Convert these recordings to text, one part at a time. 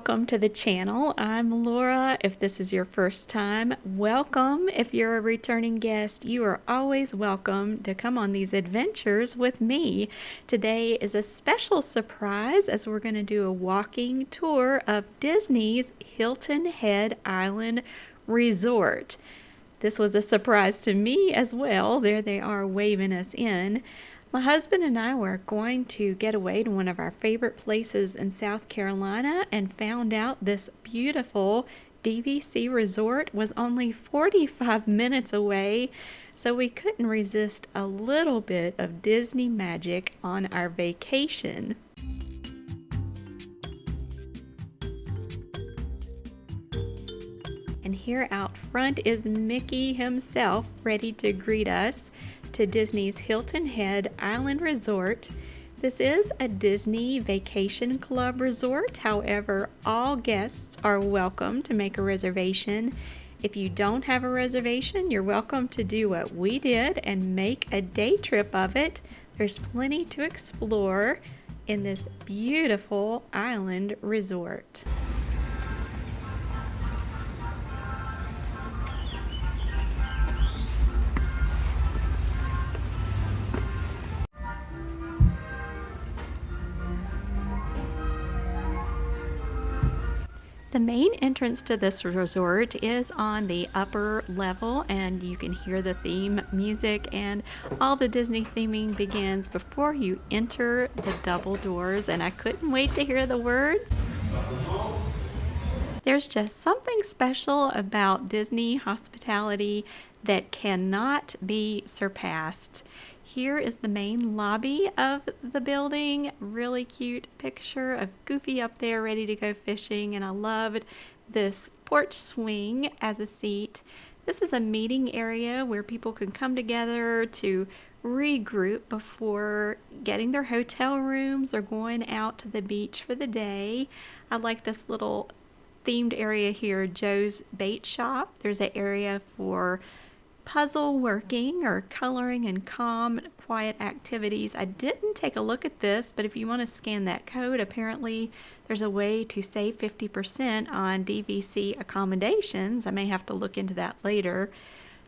welcome to the channel. I'm Laura. If this is your first time, welcome. If you're a returning guest, you are always welcome to come on these adventures with me. Today is a special surprise as we're going to do a walking tour of Disney's Hilton Head Island Resort. This was a surprise to me as well. There they are waving us in. My husband and I were going to get away to one of our favorite places in South Carolina and found out this beautiful DVC resort was only 45 minutes away, so we couldn't resist a little bit of Disney magic on our vacation. And here out front is Mickey himself, ready to greet us to Disney's Hilton Head Island Resort. This is a Disney Vacation Club resort. However, all guests are welcome to make a reservation. If you don't have a reservation, you're welcome to do what we did and make a day trip of it. There's plenty to explore in this beautiful island resort. The main entrance to this resort is on the upper level, and you can hear the theme music, and all the Disney theming begins before you enter the double doors, and I couldn't wait to hear the words. There's just something special about Disney hospitality that cannot be surpassed. Here is the main lobby of the building. Really cute picture of Goofy up there ready to go fishing, and I loved this porch swing as a seat. This is a meeting area where people can come together to regroup before getting their hotel rooms or going out to the beach for the day. I like this little themed area here, Joe's Bait Shop. There's an area for puzzle working or coloring and calm, quiet activities. I didn't take a look at this, but if you want to scan that code, apparently there's a way to save 50% on DVC accommodations. I may have to look into that later.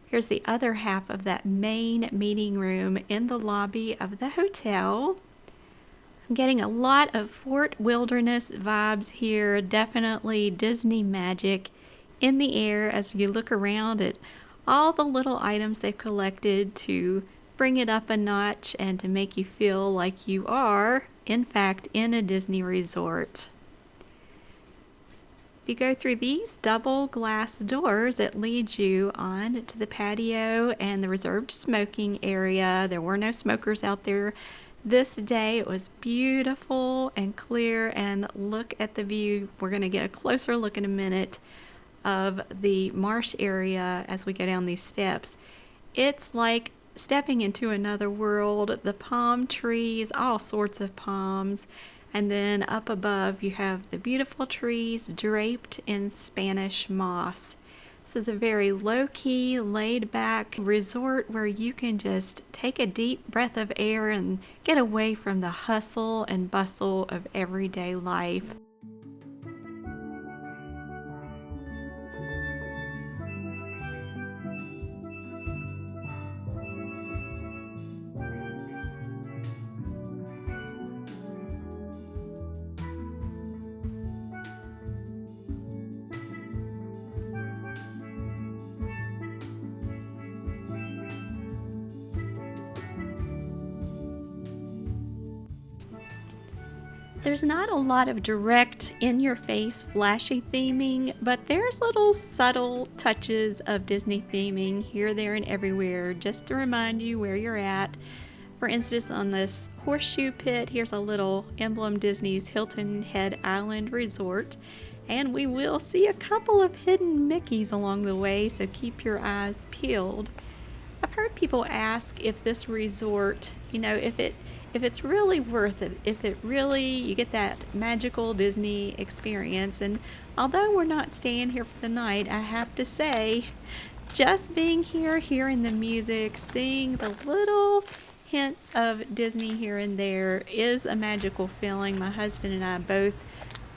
Here's the other half of that main meeting room in the lobby of the hotel. I'm getting a lot of Fort Wilderness vibes here. Definitely Disney magic in the air as you look around at all the little items they've collected to bring it up a notch and to make you feel like you are, in fact, in a Disney resort. If you go through these double glass doors, it leads you on to the patio and the reserved smoking area. There were no smokers out there this day. It was beautiful and clear, and look at the view. We're going to get a closer look in a minute of the marsh area as we go down these steps. It's like stepping into another world. The palm trees, all sorts of palms, and then up above you have the beautiful trees draped in Spanish moss. This is a very low-key, laid-back resort where you can just take a deep breath of air and get away from the hustle and bustle of everyday life. There's not a lot of direct, in-your-face, flashy theming, but there's little subtle touches of Disney theming here, there, and everywhere, just to remind you where you're at. For instance, on this horseshoe pit, here's a little emblem, Disney's Hilton Head Island Resort, and we will see a couple of hidden Mickeys along the way, so keep your eyes peeled. I've heard people ask if this resort, if it's really worth it, if it really, you get that magical Disney experience. And although we're not staying here for the night, I have to say, just being here, hearing the music, seeing the little hints of Disney here and there is a magical feeling. My husband and I both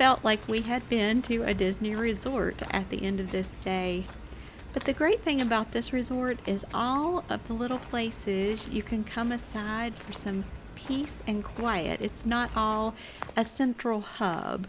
felt like we had been to a Disney resort at the end of this day. But the great thing about this resort is all of the little places you can come aside for some peace and quiet. It's not all a central hub.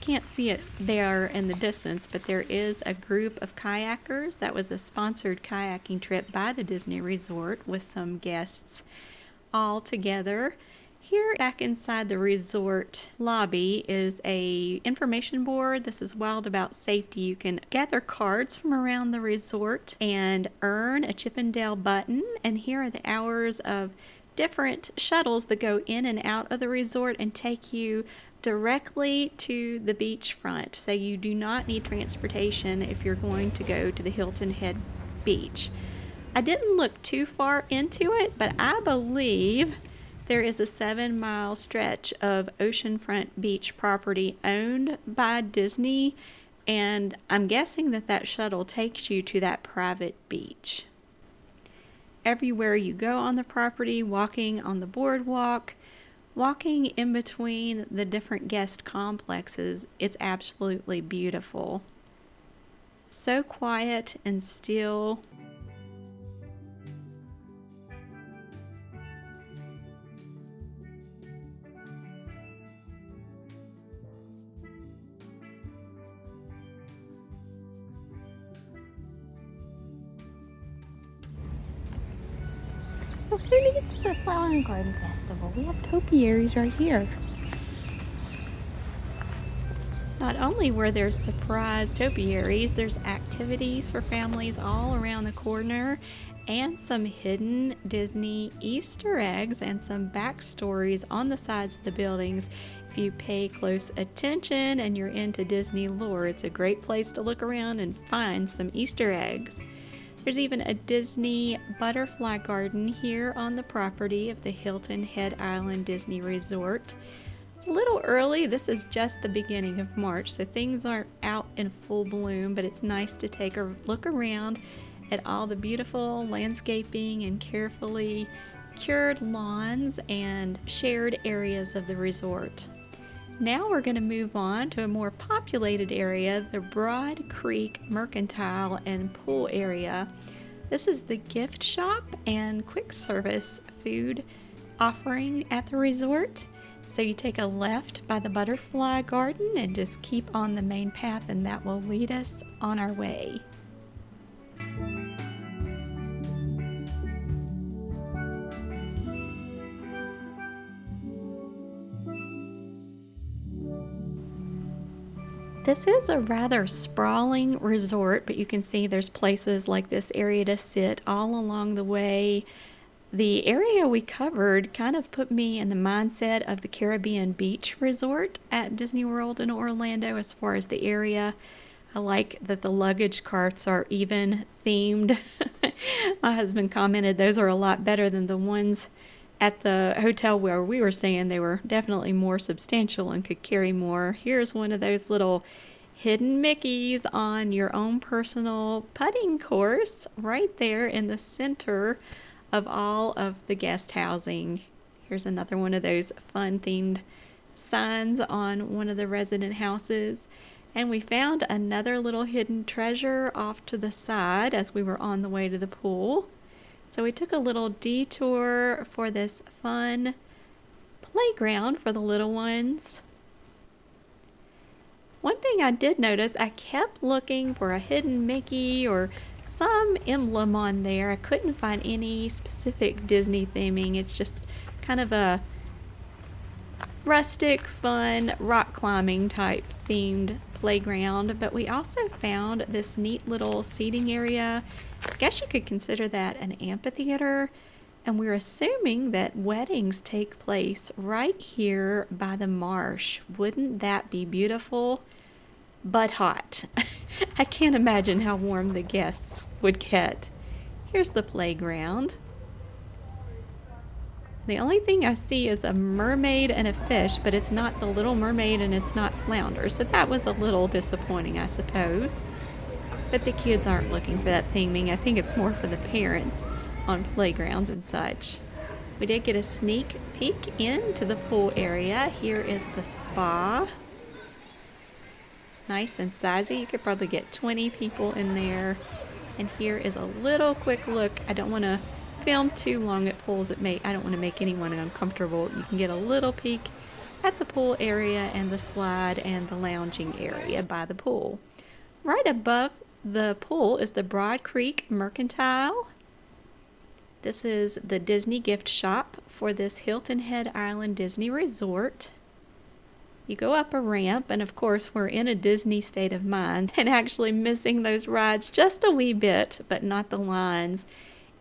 Can't see it there in the distance, but there is a group of kayakers. That was a sponsored kayaking trip by the Disney Resort with some guests all together. Here back inside the resort lobby is a information board. This is Wild About Safety. You can gather cards from around the resort and earn a Chip and Dale button. And here are the hours of different shuttles that go in and out of the resort and take you directly to the beachfront. So you do not need transportation if you're going to go to the Hilton Head Beach. I didn't look too far into it, but I believe there is a 7-mile stretch of oceanfront beach property owned by Disney, and I'm guessing that shuttle takes you to that private beach. Everywhere you go on the property, walking on the boardwalk, walking in between the different guest complexes, it's absolutely beautiful. So quiet and still. Well, who needs the Flower and Garden Festival? We have topiaries right here. Not only were there surprise topiaries, there's activities for families all around the corner and some hidden Disney Easter eggs and some backstories on the sides of the buildings. If you pay close attention and you're into Disney lore, it's a great place to look around and find some Easter eggs. There's even a Disney butterfly garden here on the property of the Hilton Head Island Disney Resort. It's a little early. This is just the beginning of March, so things aren't out in full bloom, but it's nice to take a look around at all the beautiful landscaping and carefully cured lawns and shared areas of the resort. Now we're going to move on to a more populated area, the Broad Creek Mercantile and Pool area. This is the gift shop and quick service food offering at the resort. So you take a left by the butterfly garden and just keep on the main path, and that will lead us on our way. This is a rather sprawling resort, but you can see there's places like this area to sit all along the way. The area we covered kind of put me in the mindset of the Caribbean Beach Resort at Disney World in Orlando as far as the area. I like that the luggage carts are even themed. My husband commented those are a lot better than the ones at the hotel where we were staying. They were definitely more substantial and could carry more. Here's one of those little hidden Mickeys on your own personal putting course right there in the center of all of the guest housing. Here's another one of those fun themed signs on one of the resident houses. And we found another little hidden treasure off to the side as we were on the way to the pool. So we took a little detour for this fun playground for the little ones. One thing I did notice, I kept looking for a hidden Mickey or some emblem on there. I couldn't find any specific Disney theming. It's just kind of a rustic, fun, rock climbing type themed playground. But we also found this neat little seating area. I guess you could consider that an amphitheater. And we're assuming that weddings take place right here by the marsh. Wouldn't that be beautiful? But hot. I can't imagine how warm the guests would get Here's the playground. The only thing I see is a mermaid and a fish, but it's not the Little Mermaid and it's not Flounder, so that was a little disappointing, I suppose. But the kids aren't looking for that theming. I think it's more for the parents on playgrounds and such. We did get a sneak peek into the pool area. Here is the spa. Nice and sizey. You could probably get 20 people in there. And here is a little quick look. I don't want to film too long at pools. I don't want to make anyone uncomfortable. You can get a little peek at the pool area and the slide and the lounging area by the pool. Right above the pool is the Broad Creek Mercantile. This is the Disney gift shop for this Hilton Head Island Disney Resort. You go up a ramp, and of course we're in a Disney state of mind and actually missing those rides just a wee bit, but not the lines.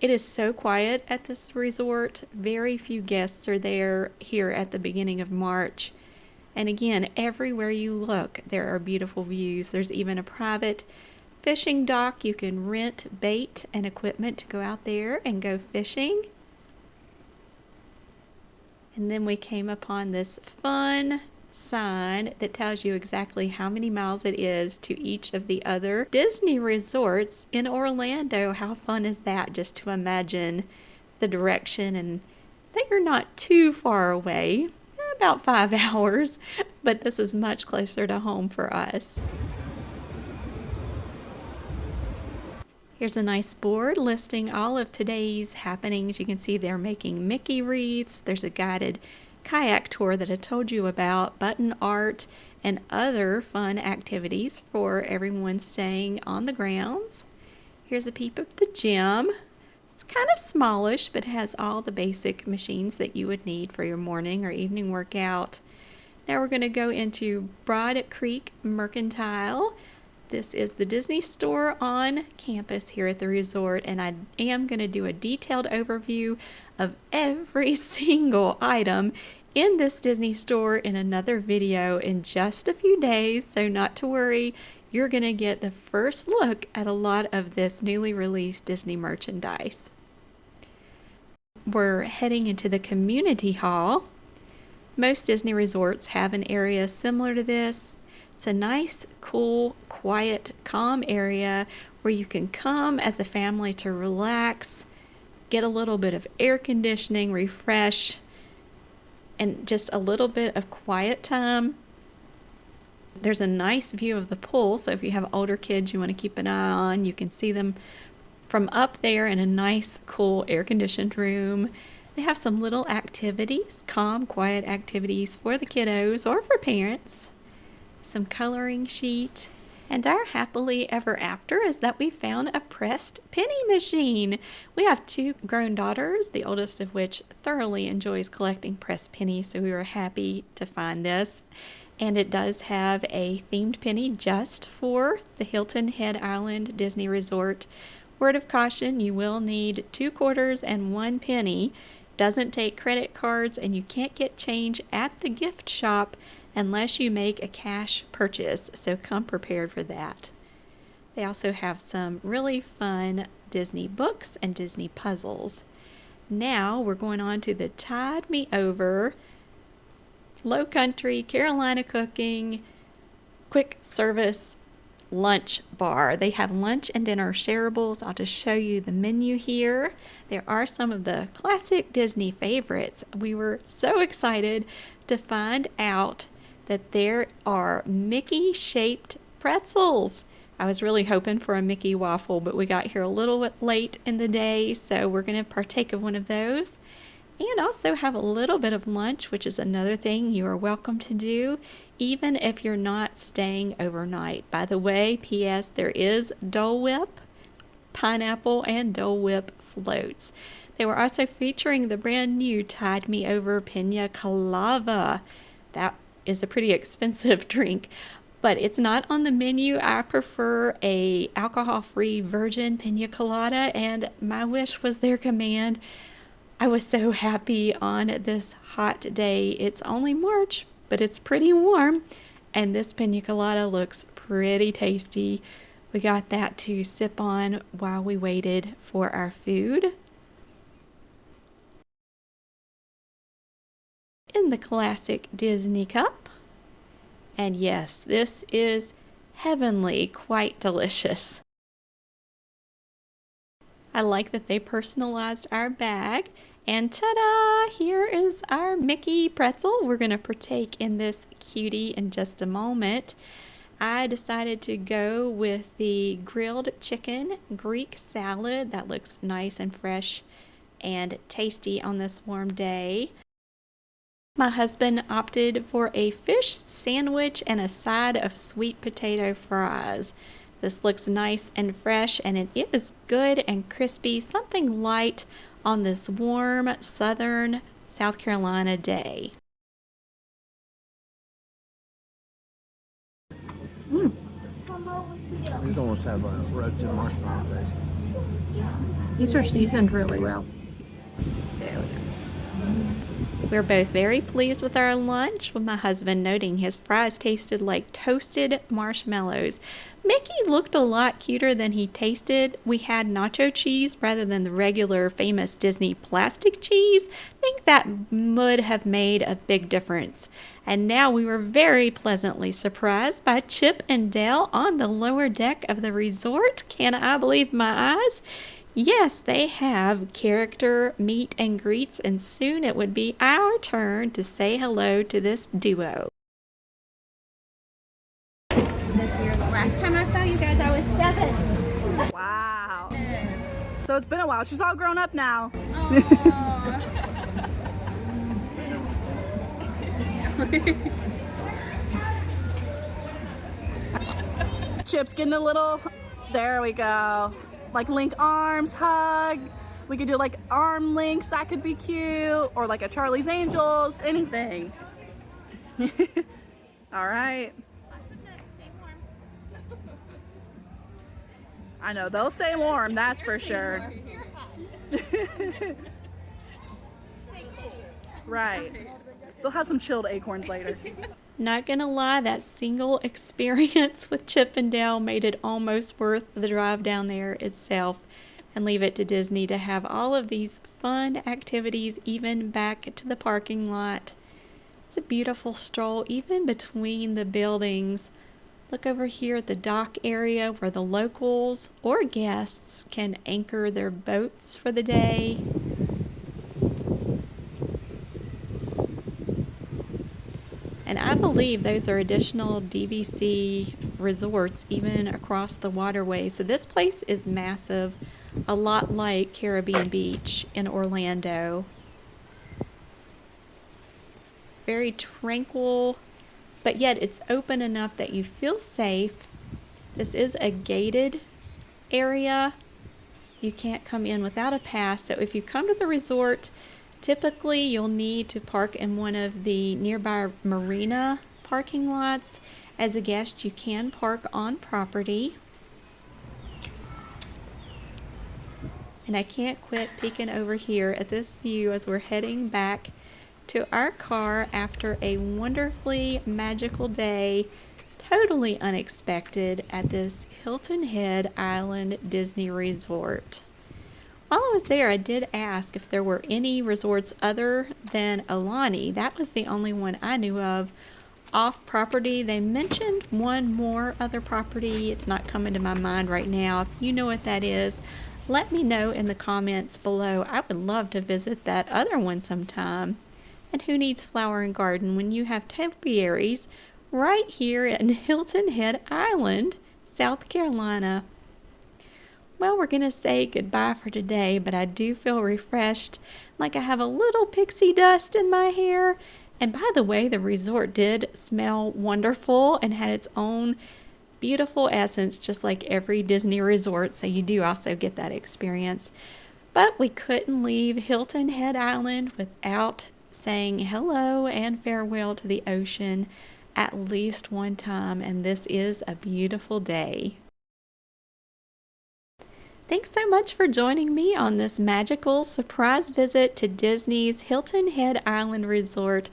It is so quiet at this resort. Very few guests are there here at the beginning of March. And again, everywhere you look, there are beautiful views. There's even a private fishing dock. You can rent bait and equipment to go out there and go fishing. And then we came upon this fun sign that tells you exactly how many miles it is to each of the other Disney resorts in Orlando. How fun is that, just to imagine the direction and that you're not too far away, about 5 hours, but this is much closer to home for us. Here's a nice board listing all of today's happenings. You can see they're making Mickey wreaths. There's a guided kayak tour that I told you about, button art, and other fun activities for everyone staying on the grounds. Here's a peep of the gym. It's kind of smallish, but has all the basic machines that you would need for your morning or evening workout. Now we're going to go into Broad Creek Mercantile. This is the Disney store on campus here at the resort, and I am going to do a detailed overview of every single item in this Disney store in another video in just a few days, so not to worry. You're going to get the first look at a lot of this newly released Disney merchandise. We're heading into the community hall. Most Disney resorts have an area similar to this. It's a nice, cool, quiet, calm area where you can come as a family to relax, get a little bit of air conditioning, refresh, and just a little bit of quiet time. There's a nice view of the pool, so if you have older kids you want to keep an eye on, you can see them from up there in a nice, cool, air-conditioned room. They have some little activities, calm, quiet activities for the kiddos or for parents. Some coloring sheet, and our happily ever after is that we found a pressed penny machine. We have 2 grown daughters, the oldest of which thoroughly enjoys collecting pressed pennies, so we were happy to find this. And it does have a themed penny just for the Hilton Head Island Disney Resort. Word of caution, you will need 2 quarters and 1 penny. Doesn't take credit cards, and you can't get change at the gift shop unless you make a cash purchase, so come prepared for that. They also have some really fun Disney books and Disney puzzles. Now we're going on to the Tide Me Over Low Country Carolina Cooking quick service lunch bar. They have lunch and dinner shareables. I'll just show you the menu here. There are some of the classic Disney favorites. We were so excited to find out that there are Mickey-shaped pretzels. I was really hoping for a Mickey waffle, but we got here a little bit late in the day, so we're going to partake of one of those. And also have a little bit of lunch, which is another thing you are welcome to do, even if you're not staying overnight. By the way, P.S., there is Dole Whip, pineapple, and Dole Whip floats. They were also featuring the brand new Tide Me Over Pina Colada. That is a pretty expensive drink, but it's not on the menu. I prefer a alcohol-free virgin pina colada, and my wish was their command. I was so happy on this hot day. It's only March, but it's pretty warm, and this pina colada looks pretty tasty. We got that to sip on while we waited for our food. In the classic Disney cup. And yes, this is heavenly, quite delicious. I like that they personalized our bag. And ta-da! Here is our Mickey pretzel. We're going to partake in this cutie in just a moment. I decided to go with the grilled chicken Greek salad. That looks nice and fresh and tasty on this warm day. My husband opted for a fish sandwich and a side of sweet potato fries. This looks nice and fresh, and it is good and crispy, something light on this warm southern South Carolina day. These almost have a roasted marshmallow taste. These are seasoned really well. There we go. We're both very pleased with our lunch, with my husband noting his fries tasted like toasted marshmallows. Mickey looked a lot cuter than he tasted. We had nacho cheese rather than the regular famous Disney plastic cheese. I think that would have made a big difference. And now we were very pleasantly surprised by Chip and Dale on the lower deck of the resort. Can I believe my eyes? Yes, they have character meet and greets, and soon it would be our turn to say hello to this duo. Last time I saw you guys, I was 7. Wow. So it's been a while. She's all grown up now. Chip's getting a little, there we go. Like link arms, hug. We could do like arm links, that could be cute. Or like a Charlie's Angels, anything. All right. I know, they'll stay warm, that's for sure. Right. They'll have some chilled acorns later. Not gonna lie, that single experience with Chip and Dale made it almost worth the drive down there itself, and leave it to Disney to have all of these fun activities even back to the parking lot. It's a beautiful stroll even between the buildings. Look over here at the dock area where the locals or guests can anchor their boats for the day. And I believe those are additional DVC resorts even across the waterway. So this place is massive, a lot like Caribbean Beach in Orlando. Very tranquil, but yet it's open enough that you feel safe. This is a gated area. You can't come in without a pass. So if you come to the resort, typically you'll need to park in one of the nearby marina parking lots. As a guest, you can park on property. And I can't quit peeking over here at this view as we're heading back to our car after a wonderfully magical day, totally unexpected at this Hilton Head Island Disney Resort. While I was there, I did ask if there were any resorts other than Aulani. That was the only one I knew of off property. They mentioned one more other property. It's not coming to my mind right now. If you know what that is, let me know in the comments below. I would love to visit that other one sometime. And who needs Flower and Garden when you have topiaries right here in Hilton Head Island, South Carolina? Well, we're going to say goodbye for today, but I do feel refreshed, like I have a little pixie dust in my hair. And by the way, the resort did smell wonderful and had its own beautiful essence, just like every Disney resort, so you do also get that experience. But we couldn't leave Hilton Head Island without saying hello and farewell to the ocean at least one time, and this is a beautiful day. Thanks so much for joining me on this magical surprise visit to Disney's Hilton Head Island Resort.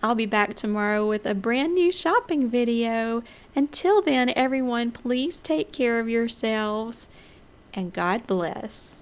I'll be back tomorrow with a brand new shopping video. Until then, everyone, please take care of yourselves and God bless.